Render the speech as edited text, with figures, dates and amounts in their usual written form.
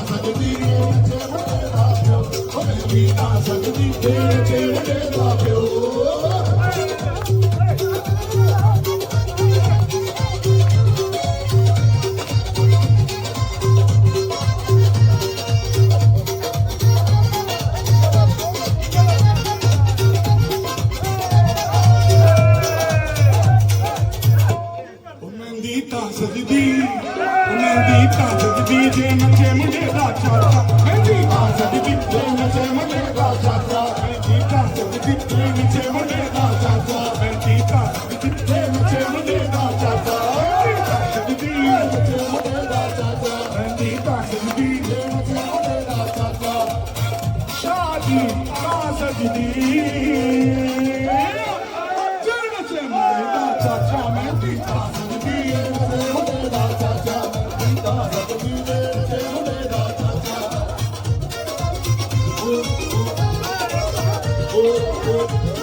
ਸਕਦੀ ਜੇ ਮੁੰਡੇ ਦਾ ਪਿਓ ਉਹ ਮਹਿੰਦੀ ਤਾਂ ਸਕਦੀ ਜੇ ਮੁੰਡੇ ਦਾ ਪਿਓ ਮਹਿੰਦੀ ਤਾਂ ਸਕਦੀ ਜੇ ਨੱਚੇ ਮੁੰਡੇ ਦਾ ਚਾਚਾ ਮਹਿੰਦੀ ਤਾਂ ਸਕਦੀ ਜੇ ਨੱਚੇ ਮੁੰਡੇ ਦਾ ਚਾਚਾ ਮਹਿੰਦੀ ਤਾਂ ਸਕਦੀ ਜੇ ਨੱਚੇ ਮੁੰਡੇ ਦਾ ਚਾਚਾ ਮਹਿੰਦੀ ਤਾਂ ਸਕਦੀ ਜੇ ਨੱਚੇ ਮੁੰਡੇ ਦਾ ਚਾਚਾ ਮਹਿੰਦੀ ਤਾਂ ਸਕਦੀ ਜੇ ਨੱਚੇ ਮੁੰਡੇ ਦਾ ਚਾਚਾ ਮਹਿੰਦੀ ਤਾਂ ਸਕਦੀ ਜੇ ਨੱਚੇ ਮੁੰਡੇ ਦਾ ਚਾਚਾ ਸ਼ਾਦੀ ਤਾਂ ਸਕਦੀ ਜੇ ਨੱਚੇ ਮੁੰਡੇ ਦਾ ਚਾਚਾ ਮਹਿੰਦੀ ਤਾਂ ਸਕਦੀ ਜੇ ਨੱਚੇ ਮੁੰਡੇ ਦਾ ਚਾਚਾ Oh,